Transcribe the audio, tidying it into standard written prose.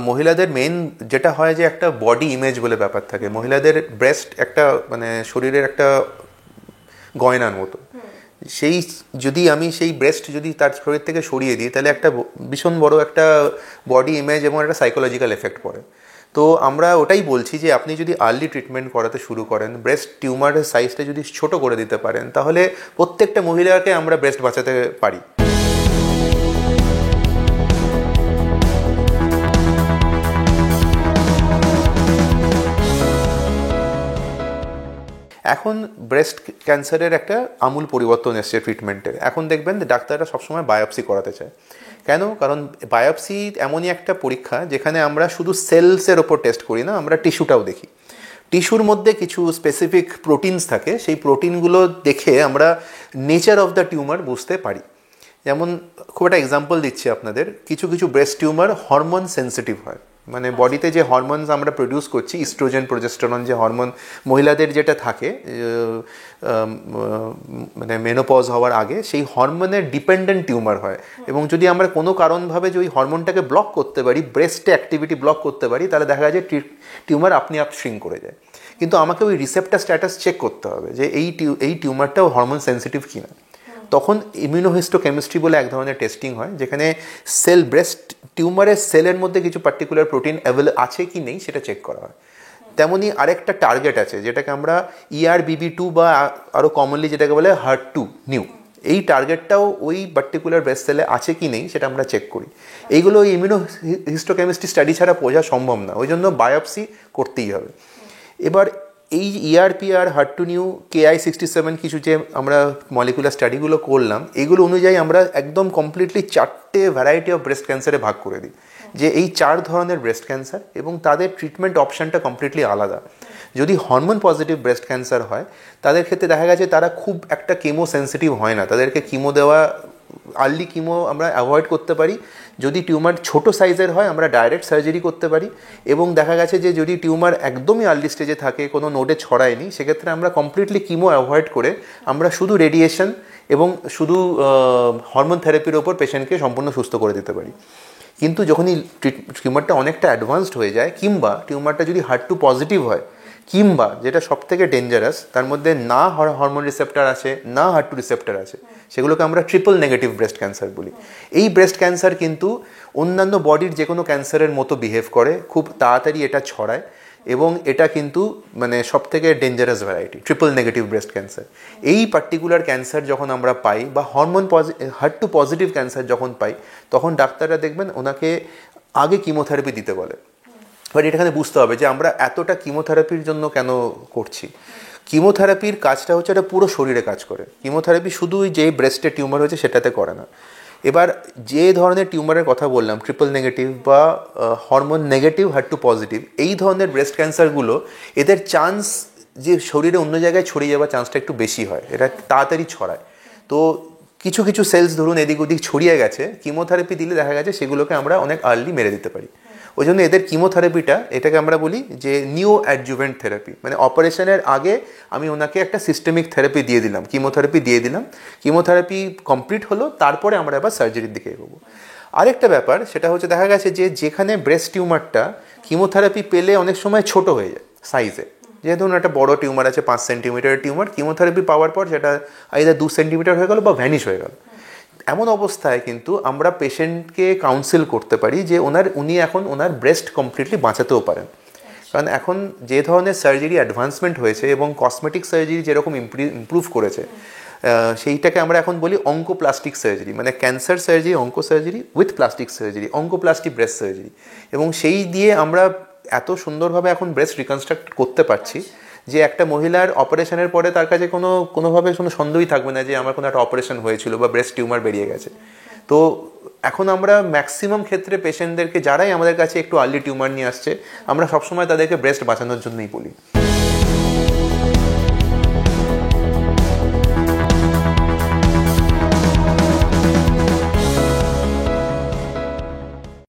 মহিলাদের মেন যেটা হয় যে একটা বডি ইমেজ বলে ব্যাপার থাকে, মহিলাদের ব্রেস্ট একটা মানে শরীরের একটা গয়নার মতো। সেই যদি আমি সেই ব্রেস্ট যদি তার শরীর থেকে সরিয়ে দিই তাহলে একটা ভীষণ বড় একটা বডি ইমেজ এবং একটা সাইকোলজিক্যাল এফেক্ট পড়ে। তো আমরা ওটাই বলছি যে আপনি যদি আর্লি ট্রিটমেন্ট করাতে শুরু করেন, ব্রেস্ট টিউমারের সাইজটা যদি ছোট করে দিতে পারেন, তাহলে প্রত্যেকটা মহিলাকে আমরা ব্রেস্ট বাঁচাতে পারি। এখন ব্রেস্ট ক্যান্সারের একটা আমূল পরিবর্তন এসছে ট্রিটমেন্টের। এখন দেখবেন ডাক্তাররা সবসময় বায়োপসি করাতে চায়। কেন? কারণ বায়োপসি এমনই একটা পরীক্ষা যেখানে আমরা শুধু সেলসের ওপর টেস্ট করি না, আমরা টিস্যুটাও দেখি। টিস্যুর মধ্যে কিছু স্পেসিফিক প্রোটিনস থাকে, সেই প্রোটিনগুলো দেখে আমরা নেচার অফ দ্য টিউমার বুঝতে পারি। যেমন খুব একটা এক্সাম্পল দিচ্ছি আপনাদের, কিছু কিছু ব্রেস্ট টিউমার হরমোন সেন্সিটিভ হয়, মানে বডিতে যে হরমোনস আমরা প্রডিউস করছি, ইস্ট্রোজেন প্রোজেস্টেরন যে হরমোন মহিলাদের যেটা থাকে মানে মেনোপজ হওয়ার আগে, সেই হরমোনের ডিপেন্ডেন্ট টিউমার হয়। এবং যদি আমরা কোনো কারণভাবে যে ওই হরমোনটাকে ব্লক করতে পারি, ব্রেস্টে অ্যাক্টিভিটি ব্লক করতে পারি, তাহলে দেখা যায় টিউমার আপনি আপ শ্রিঙ্ক করে যায়। কিন্তু আমাকে ওই রিসেপ্টার স্ট্যাটাস চেক করতে হবে যে এই টিউমারটাও হরমোন সেন্সিটিভ কিনা। তখন ইমিউনোহিস্টোকেমিস্ট্রি বলে এক ধরনের টেস্টিং হয়, যেখানে ব্রেস্ট টিউমারের সেলের মধ্যে কিছু পার্টিকুলার প্রোটিন আছে কি নেই সেটা চেক করা হয়। তেমনি আরেকটা টার্গেট আছে যেটাকে আমরা ERBB2 বা আরও কমনলি যেটাকে বলে HER2 নিউ, এই টার্গেটটাও ওই পার্টিকুলার ব্রেস্ট সেলে আছে কি নেই সেটা আমরা চেক করি। এইগুলো ইমিউনোহিস্টোকেমিস্ট্রি স্টাডি ছাড়া বোঝা সম্ভব না, ওই জন্য বায়োপসি করতেই হবে। এবার এই ERPR, HER2 নিউ, Ki-67 কিছু যে আমরা মলিকুলার স্টাডিগুলো করলাম, এগুলো অনুযায়ী আমরা একদম কমপ্লিটলি 4টে ভ্যারাইটি অফ ব্রেস্ট ক্যান্সারে ভাগ করে দিই, যে এই 4 ধরনের ব্রেস্ট ক্যান্সার এবং তাদের ট্রিটমেন্ট অপশানটা কমপ্লিটলি আলাদা। যদি হরমোন পজিটিভ ব্রেস্ট ক্যান্সার হয় তাদের ক্ষেত্রে দেখা গেছে তারা খুব একটা কিমো সেন্সিটিভ হয় না, তাদেরকে কিমো দেওয়া, আর্লি কিমো আমরা অ্যাভয়েড করতে পারি। যদি টিউমার ছোট সাইজের হয় আমরা ডাইরেক্ট সার্জারি করতে পারি। এবং দেখা গেছে যে যদি টিউমার একদমই আর্লি স্টেজে থাকে, কোনো নোডে ছড়ায়নি, সেক্ষেত্রে আমরা কমপ্লিটলি কিমো অ্যাভয়েড করে আমরা শুধু রেডিয়েশন এবং শুধু হরমোন থেরাপির ওপর পেশেন্টকে সম্পূর্ণ সুস্থ করে দিতে পারি। কিন্তু যখনই টিউমারটা অনেকটা অ্যাডভান্সড হয়ে যায়, কিংবা টিউমারটা যদি HER2 পজিটিভ হয়, কিংবা যেটা সব থেকে ডেঞ্জারাস, তার মধ্যে না হরমোন রিসেপ্টার আছে না HER2 রিসেপ্টার আছে, সেগুলোকে আমরা ট্রিপল নেগেটিভ ব্রেস্ট ক্যান্সার বলি। এই ব্রেস্ট ক্যান্সার কিন্তু অন্যান্য বডির যে কোনো ক্যান্সারের মতো বিহেভ করে, খুব তাড়াতাড়ি এটা ছড়ায় এবং এটা কিন্তু মানে সব থেকে dangerous variety triple negative breast cancer. এই পার্টিকুলার ক্যান্সার যখন আমরা পাই বা HER2 পজিটিভ ক্যান্সার যখন পাই, তখন ডাক্তাররা দেখবেন ওনাকে আগে কিমোথেরাপি দিতে বলে। বাট এখানে বুঝতে হবে যে আমরা এতটা কিমোথেরাপির জন্য কেন করছি। কিমোথেরাপির কাজটা হচ্ছে এটা পুরো শরীরে কাজ করে। কিমোথেরাপি শুধু যে ব্রেস্টে টিউমার হয়েছে সেটাতে করে না। এবার যে ধরনের টিউমারের কথা বললাম, ট্রিপল নেগেটিভ বা হরমোন নেগেটিভ HER2 পজিটিভ, এই ধরনের ব্রেস্ট ক্যান্সারগুলো, এদের চান্স যে শরীরে অন্য জায়গায় ছড়িয়ে যাওয়ার চান্সটা একটু বেশি হয়, এটা তাড়াতাড়ি ছড়ায়। তো কিছু কিছু সেলস ধরুন এদিক ওদিক ছড়িয়ে গেছে, কিমোথেরাপি দিলে দেখা গেছে সেগুলোকে আমরা অনেক আর্লি মেরে দিতে পারি। ওই জন্য এদের কিমোথেরাপিটা, এটাকে আমরা বলি যে নিও অ্যাডজুভেন্ট থেরাপি, মানে অপারেশনের আগে আমি ওনাকে একটা সিস্টেমিক থেরাপি দিয়ে দিলাম, কিমোথেরাপি দিয়ে দিলাম, কিমোথেরাপি কমপ্লিট হলো, তারপরে আমরা আবার সার্জারির দিকে এগোবো। আরেকটা ব্যাপার সেটা হচ্ছে দেখা গেছে যে যেখানে ব্রেস্ট টিউমারটা কিমোথেরাপি পেলে অনেক সময় ছোট হয়ে যায় সাইজে, যেহেতু একটা বড় টিউমার আছে 5 সেন্টিমিটারের টিউমার, কিমোথেরাপি পাওয়ার পর সেটা আইদার 2 সেন্টিমিটার হয়ে গেল বা ভ্যানিশ হয়ে গেল। এমন অবস্থায় কিন্তু আমরা পেশেন্টকে কাউন্সিল করতে পারি যে উনি এখন ওনার ব্রেস্ট কমপ্লিটলি বাঁচাতেও পারেন। কারণ এখন যে ধরনের সার্জারি অ্যাডভান্সমেন্ট হয়েছে এবং কসমেটিক সার্জারি যেরকম ইমপ্রুভ করেছে, সেইটাকে আমরা এখন বলি অঙ্কোপ্লাস্টিক সার্জারি, মানে cancer surgery, onco surgery with plastic surgery, oncoplastic breast surgery. এবং সেই দিয়ে আমরা এত সুন্দরভাবে এখন ব্রেস্ট রিকনস্ট্রাক্ট করতে পারছি যে একটা মহিলার অপারেশনের পরে তার কাছে কোনোভাবে কোনো সন্দেহই থাকবে না যে আমার কোনো একটা অপারেশন হয়েছিল বা ব্রেস্ট টিউমার বেরিয়ে গেছে। তো এখন আমরা ম্যাক্সিমাম ক্ষেত্রে পেশেন্টদেরকে, যারাই আমাদের কাছে একটু আর্লি টিউমার নিয়ে আসছে, আমরা সবসময় তাদেরকে ব্রেস্ট বাঁচানোর জন্যই বলি।